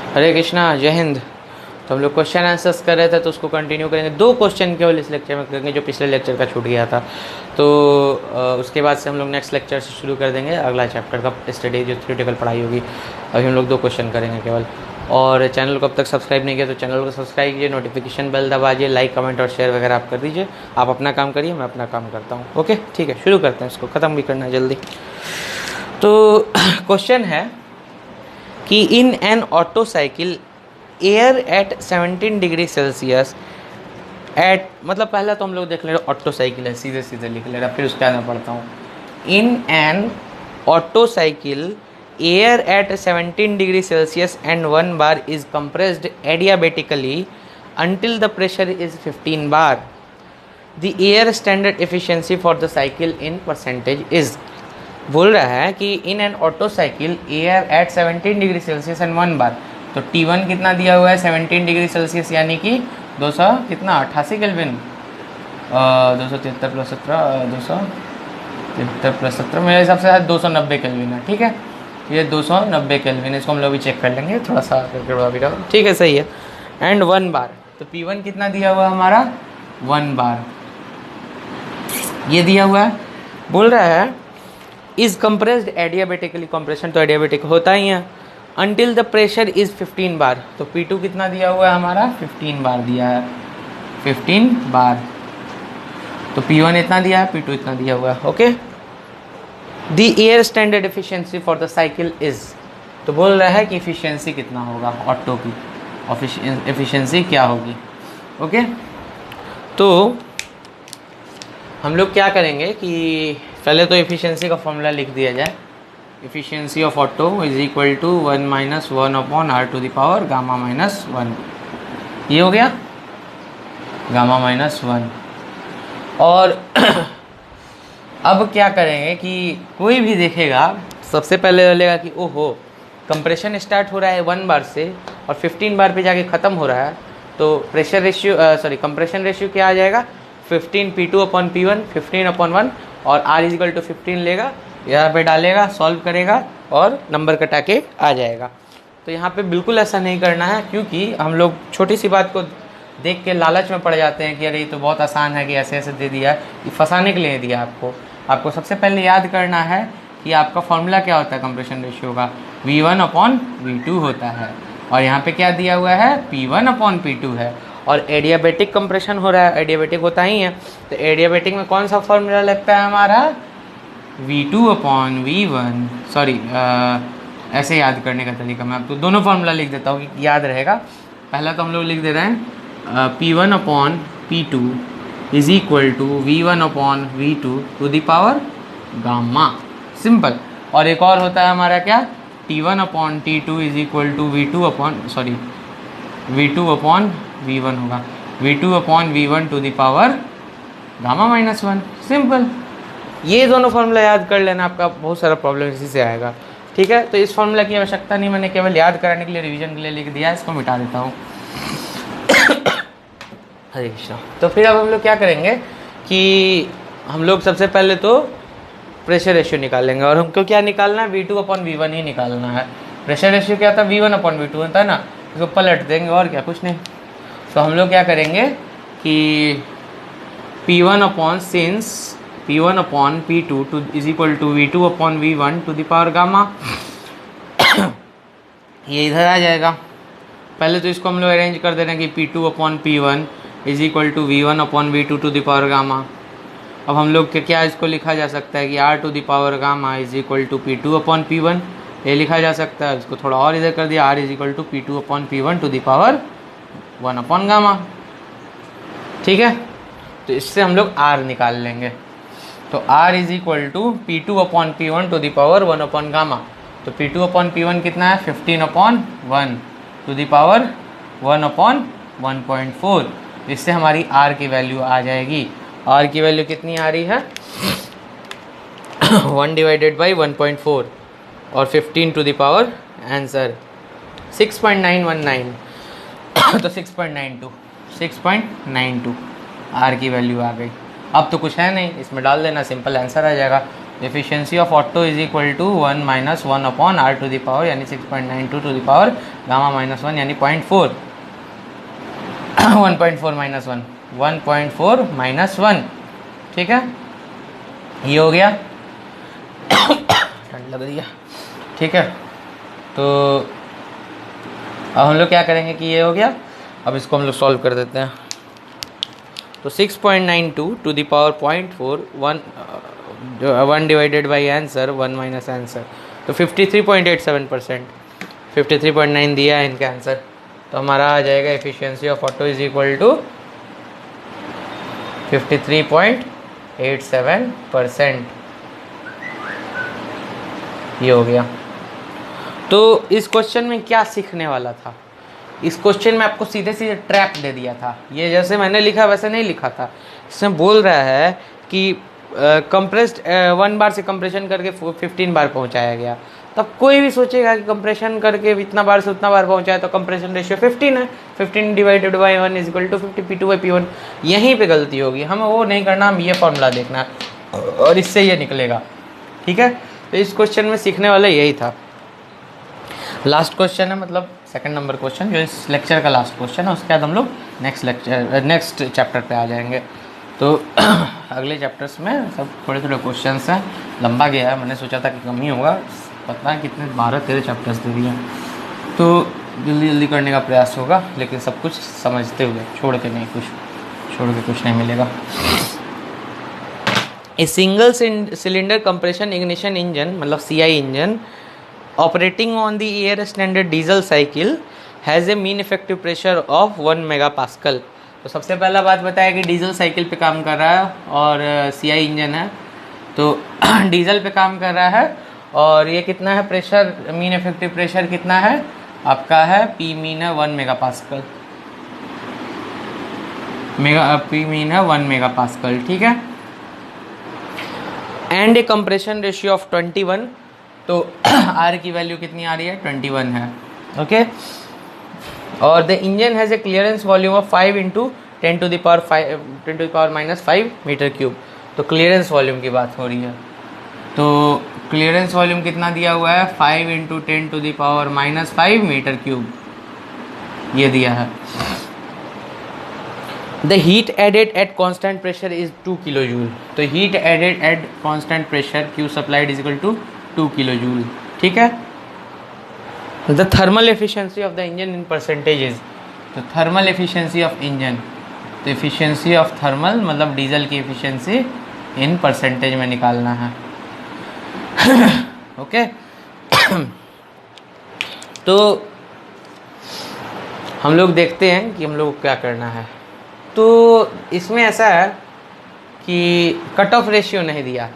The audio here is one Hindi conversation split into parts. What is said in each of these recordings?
हरे कृष्णा, जय हिंद। तो हम लोग क्वेश्चन आंसर्स कर रहे थे, तो उसको कंटिन्यू करेंगे। 2 क्वेश्चन केवल इस लेक्चर में करेंगे जो पिछले लेक्चर का छूट गया था। तो उसके बाद से हम लोग नेक्स्ट लेक्चर से शुरू कर देंगे अगला चैप्टर का स्टडी, जो थ्योरेटिकल पढ़ाई होगी। अभी हम लोग 2 क्वेश्चन करेंगे केवल। और चैनल को अब तक सब्सक्राइब नहीं किया तो चैनल को सब्सक्राइब कीजिए, नोटिफिकेशन बेल दबाइए, लाइक कमेंट और शेयर वगैरह आप कर दीजिए। आप अपना काम करिए, मैं अपना काम करता हूँ। ओके, ठीक है, शुरू करते हैं। इसको ख़त्म भी करना है जल्दी। तो क्वेश्चन है कि in an auto cycle air at 17 degree Celsius at, मतलब पहला तो हम लोग देख ले रहे ऑटो साइकिल है, सीधे सीधे लिख ले रहा, फिर उसके बाद मैं पढ़ता हूँ। In an auto cycle air at 17 degree Celsius and 1 bar is compressed adiabatically until the pressure is 15 bar. The air standard efficiency for the cycle in percentage is, बोल रहा है कि in an auto cycle air at 17 degree Celsius and 1 बार। तो T1 कितना दिया हुआ है 17 डिग्री सेल्सियस, यानी कि 200 कितना 88 केल्विन, 273 प्लस 17, 273 प्लस 17 मेरे हिसाब से 290 केल्विन है। ठीक है, ये 290 केल्विन, इसको हम लोग भी चेक कर लेंगे थोड़ा सा करके। ठीक है, सही है। एंड 1 बार, तो P1 कितना दिया हुआ है हमारा 1 बार, ये दिया हुआ है। बोल रहा है इज कंप्रेस्ड एडियाबेटिकली, कंप्रेशन तो एडियाबेटिक होता ही है, अंटिल द प्रेशर इज 15 बार। तो P2 कितना दिया हुआ है हमारा 15 बार दिया है, 15 बार। तो P1 इतना दिया है, P2 इतना दिया हुआ है। Okay, the air standard efficiency for the cycle is, तो बोल रहा है कि एफिशिएंसी कितना होगा ऑटो की, एफिशिएंसी क्या होगी। ओके, तो हम लोग क्या करेंगे कि पहले तो एफिशिएंसी का फॉर्मूला लिख दिया जाए। Efficiency of auto is equal to 1 minus 1 upon R to the power gamma minus 1, ये हो गया गामा माइनस 1। और अब क्या करेंगे कि कोई भी देखेगा सबसे पहले बोलेगा कि ओहो कंप्रेशन स्टार्ट हो रहा है 1 बार से और 15 बार पे जाके ख़त्म हो रहा है, तो प्रेशर रेशियो कंप्रेशन रेशियो क्या आ जाएगा 15 P2 अपॉन P1, 15 अपॉन 1, और R इज इक्वल टू 15 लेगा, यहाँ पे डालेगा, सॉल्व करेगा और नंबर कटा के आ जाएगा। तो यहाँ पे बिल्कुल ऐसा नहीं करना है, क्योंकि हम लोग छोटी सी बात को देख के लालच में पड़ जाते हैं कि अरे ये तो बहुत आसान है कि ऐसे ऐसे दे दिया, ये फंसाने के लिए दिया आपको सबसे पहले याद करना है कि आपका फॉर्मूला क्या होता है कंप्रेशन रेशियो का, V1 अपॉन V2 होता है, और यहाँ पे क्या दिया हुआ है P1 अपॉन P2 है। और एडियाबेटिक कंप्रेशन हो रहा है, एडियाबेटिक होता ही है, तो एडियाबेटिक में कौन सा फॉर्मूला लगता है हमारा V2 अपॉन V1, सॉरी ऐसे याद करने का तरीका मैं आपको दोनों फार्मूला लिख देता हूँ कि याद रहेगा। पहला तो हम लोग लिख दे रहे हैं P1 upon P2 is equal to V1 upon V2 to the power gamma, simple. और एक और होता है हमारा क्या T1 upon T2 is equal to V2 upon V1 होगा, V2 upon V1 to the power gamma minus 1, simple. ये दोनों फार्मूला याद कर लेना, आपका बहुत सारा प्रॉब्लम इसी से आएगा। ठीक है, तो इस फार्मूला की आवश्यकता नहीं, मैंने केवल याद कराने के लिए, रिवीजन के लिए लिख दिया है, इसको मिटा देता हूँ। हरे कृष्णा। तो फिर अब हम लोग क्या करेंगे कि हम लोग सबसे पहले तो प्रेशर रेशियो निकालेंगे, और हमको क्या निकालना है V2 अपॉन V1 ही निकालना है। प्रेशर रेशियो क्या था V1 अपॉन V2 होता है ना, इसको पलट देंगे और क्या, कुछ नहीं। तो हम लोग क्या करेंगे कि P1 upon since P1 upon P2 to is equal to V2 upon V1 to the power gamma, ये इधर आ जाएगा। पहले तो इसको हम लोग अरेंज कर दे रहे हैं कि P2 upon P1 is equal to V1 upon V2 to the power gamma. अब हम लोग क्या इसको लिखा जा सकता है कि R to the power gamma is equal to P2 upon P1, ये लिखा जा सकता है। इसको थोड़ा और इधर कर दिया, R is equal to P2 upon P1 to the power 1 upon gamma. ठीक है, तो इससे हम लोग R निकाल लेंगे। तो R is equal to P2 upon P1 to the power 1 upon gamma. तो P2 अपॉन P1 कितना है 15 upon 1 to the power 1 upon 1.4। इससे हमारी R की वैल्यू आ जाएगी। R की वैल्यू कितनी आ रही है 1 डिवाइडेड बाई 1.4 और 15 टू द पावर आंसर 6.919। तो 6.92 R की वैल्यू आ गई। अब तो कुछ है नहीं, इसमें डाल देना, सिंपल आंसर आ जाएगा। Efficiency of auto is equal to 1 minus 1 upon R to the power यानी 6.92 to the power gamma minus 1 यानी 0.4 1.4 माइनस 1 1.4 माइनस 1, ठीक है, ये हो गया। ठंड लग रही है, ठीक है। तो अब हम लोग क्या करेंगे कि ये हो गया, अब इसको हम लोग सॉल्व कर देते हैं। तो 6.92 to the power 0.4 1 divided by answer 1 minus answer, तो 53.87%, 53.9 दिया है इनका आंसर। तो हमारा आ जाएगा efficiency of auto is equal to 53.87%, ये हो गया। तो इस क्वेश्चन में क्या सीखने वाला था, इस क्वेश्चन में आपको सीधे सीधे ट्रैप दे दिया था। ये जैसे मैंने लिखा वैसे नहीं लिखा था, इसमें बोल रहा है कि कंप्रेस्ड 1 बार से कंप्रेशन करके 15 बार पहुंचाया गया। तब कोई भी सोचेगा कि कंप्रेशन करके इतना बार से उतना बार पहुंचाया तो कंप्रेशन रेशियो 15 है, 15 divided by 1 is equal to 50 P2/P1। यहीं पे गलती होगी, हमें वो नहीं करना, हम ये फॉर्मूला देखना और इससे ये निकलेगा, ठीक है। तो इस क्वेश्चन में सीखने वाला यही था। लास्ट क्वेश्चन है, मतलब सेकंड नंबर क्वेश्चन, जो इस लेक्चर का लास्ट क्वेश्चन है। उसके बाद हम लोग नेक्स्ट चैप्टर पे आ जाएंगे। तो अगले चैप्टर्स में सब थोड़े थोड़े क्वेश्चंस हैं, लंबा गया है, मैंने सोचा था कि कम ही होगा, पता है कितने 12-13 चैप्टर्स दे दिए, तो जल्दी जल्दी करने का प्रयास होगा, लेकिन सब कुछ समझते हुए, छोड़ के कुछ नहीं मिलेगा। A single cylinder compression ignition engine, मतलब CI engine, operating on the air standard diesel cycle has a mean effective pressure of 1 megapascal। तो सबसे पहला बात बताया कि डीजल साइकिल पे काम कर रहा है और CI इंजन है, तो डीजल पे काम कर रहा है और ये कितना है प्रेशर, मीन इफेक्टिव प्रेशर कितना है आपका है, P मीन है 1 मेगापास्कल, P मीन है 1 मेगापास्कल, ठीक है। And A compression ratio of 21, तो R की वैल्यू कितनी आ रही है, 21 है, ओके। और the engine has a clearance volume of 5 into 10 to the power minus 5 metre cube. तो क्लियरेंस वॉल्यूम की बात हो रही है, तो क्लियरेंस वॉल्यूम कितना दिया हुआ है, 5 into 10 to the power minus 5 metre cube, ये दिया है। The heat added at constant pressure is 2 kilo joule. तो heat added at constant pressure Q supplied is equal to 2 kilo joule, ठीक है। The thermal efficiency of the engine in percentages, तो थर्मल एफिशिएंसी ऑफ इंजन, तो एफिशिएंसी ऑफ थर्मल मतलब डीजल की एफिशिएंसी इन परसेंटेज में निकालना है, ओके। तो हम लोग देखते हैं कि हम लोग को क्या करना है। तो इसमें ऐसा है कि कट ऑफ रेशियो नहीं दिया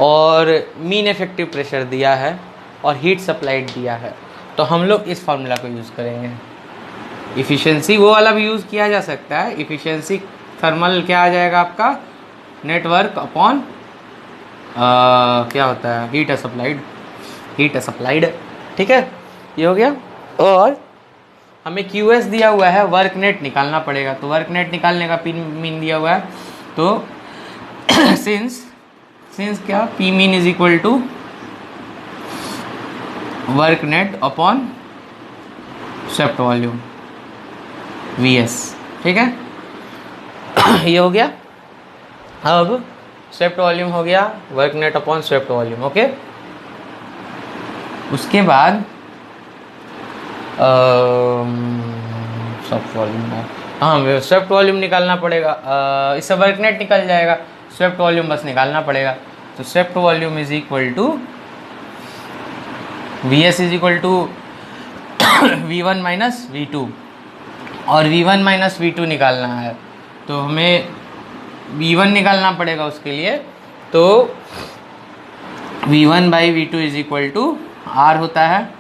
और मीन इफेक्टिव प्रेशर दिया है और हीट सप्लाइड दिया है, तो हम लोग इस फार्मूला को यूज़ करेंगे। इफ़िशेंसी वो वाला भी यूज़ किया जा सकता है, इफ़िशेंसी थर्मल क्या आ जाएगा आपका, नेटवर्क अपॉन क्या होता है, हीट सप्लाइड, ठीक है, ये हो गया। और हमें QS दिया हुआ है, वर्क नेट निकालना पड़ेगा, तो वर्क नेट निकालने का मीन दिया हुआ है, तो सिंस क्या, P mean is equal to work net upon swept volume VS, ठीक है, ये हो गया। अब स्वेप्ट वॉल्यूम हो गया, work net upon swept volume, okay. उसके बाद स्वेप्ट वॉल्यूम, हाँ स्वेप्ट वॉल्यूम निकालना पड़ेगा, इससे वर्क नेट निकल जाएगा, स्वेप्ट वॉल्यूम बस निकालना पड़ेगा। तो swept volume is equal to VS is equal to V1 minus V2, और V1 माइनस V2 निकालना है, तो हमें V1 निकालना पड़ेगा उसके लिए, तो V1 by V2 is equal to R होता है,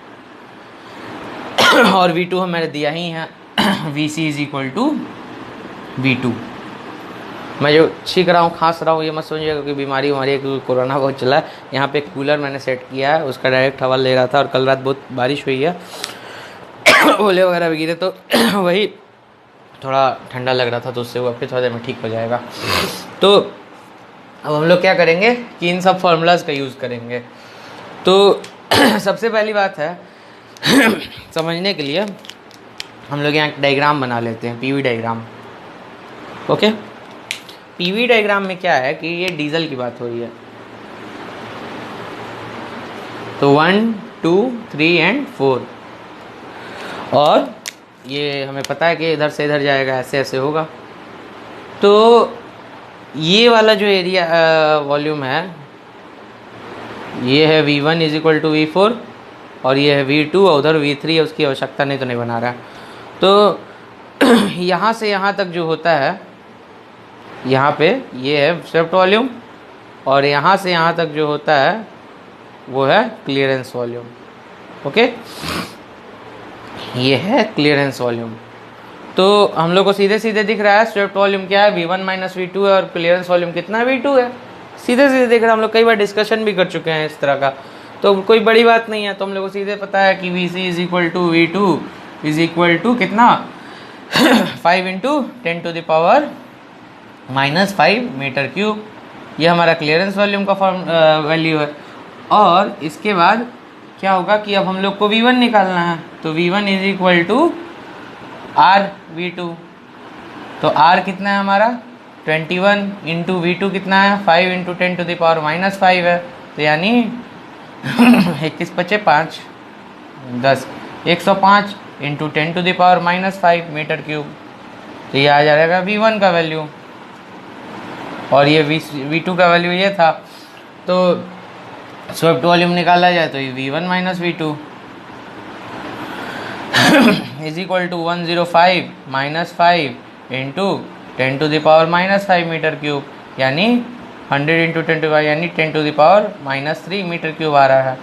और V2 हमें दिया ही है, VC is equal to V2। मैं जो छींक रहा हूँ, खांस रहा हूँ, ये मत समझिएगा कि बीमारी है, क्योंकि कोरोना बहुत चला है। यहाँ पे कूलर मैंने सेट किया है, उसका डायरेक्ट हवा ले रहा था, और कल रात बहुत बारिश हुई है, ओले वगैरह भी गिरे, तो वही थोड़ा ठंडा लग रहा था, तो उससे वो फिर थोड़ा देर में ठीक हो जाएगा। तो अब हम लोग क्या करेंगे कि इन सब फार्मूलाज का यूज़ करेंगे। तो सबसे पहली बात है समझने के लिए हम लोग यहाँ डायग्राम बना लेते हैं, PV diagram. Okay, PV diagram में क्या है कि ये डीजल की बात हो रही है, तो 1 2 3 एंड 4, और ये हमें पता है कि इधर से इधर जाएगा, ऐसे ऐसे होगा। तो ये वाला जो एरिया वॉल्यूम है ये है V1 is equal to V4, और ये है V2 और उधर V3 है, उसकी आवश्यकता नहीं तो नहीं बना रहा है। तो यहाँ से यहाँ तक जो होता है, यहाँ पे ये है स्वेप्ट वॉल्यूम, और यहाँ से यहाँ तक जो होता है वो है क्लियरेंस वॉल्यूम। ओके, ये है क्लियरेंस वॉल्यूम। तो हम लोग को सीधे सीधे दिख रहा है स्वेप्ट वॉल्यूम क्या है, V1 माइनस V2 है, और क्लियरेंस वॉल्यूम कितना है, V2 है। सीधे सीधे दिख रहा है, हम लोग कई बार डिस्कशन भी कर चुके हैं इस तरह का, तो कोई बड़ी बात नहीं है। तो हम लोग को सीधे पता है कि VC is equal to V2 is equal to कितना 5 into 10 to the power -5 metre cube. ये हमारा क्लियरेंस वॉल्यूम का वैल्यू है। और इसके बाद क्या होगा कि अब हम लोग को V1 निकालना है, तो V1 is equal to R V2। तो R कितना है हमारा 21 इंटू V2 कितना है 5 इंटू 10 टू द पावर -5 है, तो यानी 21 बचे 5 10 105 into 10 to the power -5 metre cube. तो ये आ जाएगा V1 का वैल्यू, और ये V2 का वैल्यू ये था। तो स्वेप्ट वॉल्यूम निकाला जाए तो ये V1 minus V2 is equal to 105 minus 5 into 10 to the power -5 metre cube, यानी 100 इंटू 10 टू पावर यानी 10 to the power -3 metre cube आ रहा है।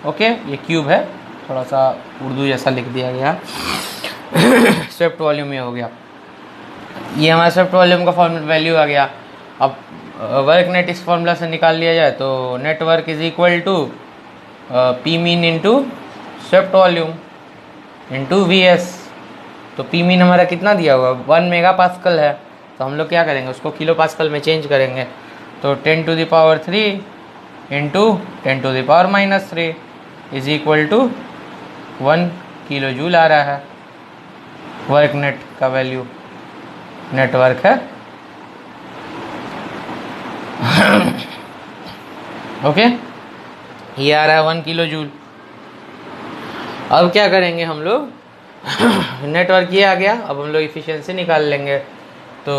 ओके, ये क्यूब है, थोड़ा सा उर्दू जैसा लिख दिया गया। स्वेप्ट वॉल्यूम ये हो गया, ये हमारा स्वेप्ट वॉल्यूम का वैल्यू आ गया। अब वर्क नेट इस फॉर्मूला से निकाल लिया जाए तो net work is equal to P mean into swept volume into VS। तो पी मीन हमारा कितना दिया हुआ 1 मेगा पास्कल है, तो हम लोग क्या करेंगे उसको किलो पास्कल में चेंज करेंगे। तो 10 to the power 3 into 10 to the power -3 is equal to 1 kilo joule आ रहा है वर्क नेट का वैल्यू, नेटवर्क है। ओके, ये आ रहा है 1 किलो जूल। अब क्या करेंगे हम लोग नेटवर्क ये आ गया, अब हम लोग इफिशियंसी निकाल लेंगे। तो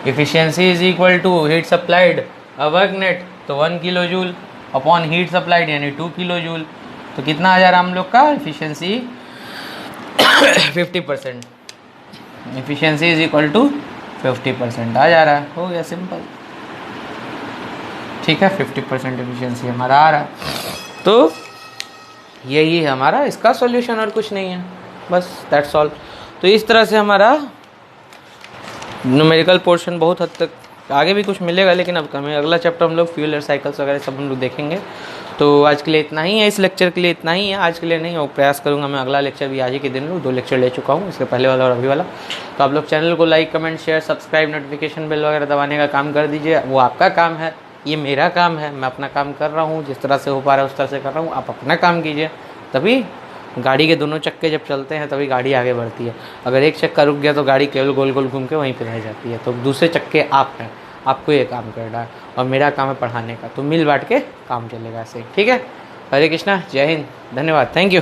efficiency is equal to heat supplied work net, तो 1 kilo joule upon heat supplied यानी 2 किलो जूल। तो कितना आ जा रहा हम लोग का efficiency 50%। Efficiency is equal to 50% आ जा रहा है, हो गया सिंपल। ठीक है, 50% एफिशिएंसी हमारा आ रहा है। तो यही है हमारा इसका सॉल्यूशन, और कुछ नहीं है, बस दैट्स ऑल। तो इस तरह से हमारा न्यूमेरिकल पोर्शन बहुत हद तक, आगे भी कुछ मिलेगा लेकिन अब हमें अगला चैप्टर हम लोग फ्यूल एयर साइकिल्स वगैरह सब हम लोग देखेंगे। तो आज के लिए इतना ही है, इस लेक्चर के लिए इतना ही है, आज के लिए नहीं, और प्रयास करूँगा मैं अगला लेक्चर भी आज ही के दिन लूँ। 2 लेक्चर ले चुका हूँ, इसके पहले वाला और अभी वाला। तो आप लोग चैनल को like comment share subscribe notification bell वगैरह दबाने का काम कर दीजिए, वो आपका काम है, ये मेरा काम है। मैं अपना काम कर रहा हूँ, जिस तरह से हो पा रहा है उस तरह से कर रहा हूँ। आप अपना काम कीजिए, तभी गाड़ी के दोनों चक्के जब चलते हैं तभी गाड़ी आगे बढ़ती है। अगर एक चक्का रुक गया तो गाड़ी केवल गोल गोल घूम के वहीं पर रह जाती है। तो दूसरे चक्के आप हैं, आपको ये काम करना है, और मेरा काम है पढ़ाने का। तो मिल बांट के काम चलेगा ऐसे, ठीक है। हरे कृष्णा, जय हिंद, धन्यवाद, थैंक यू।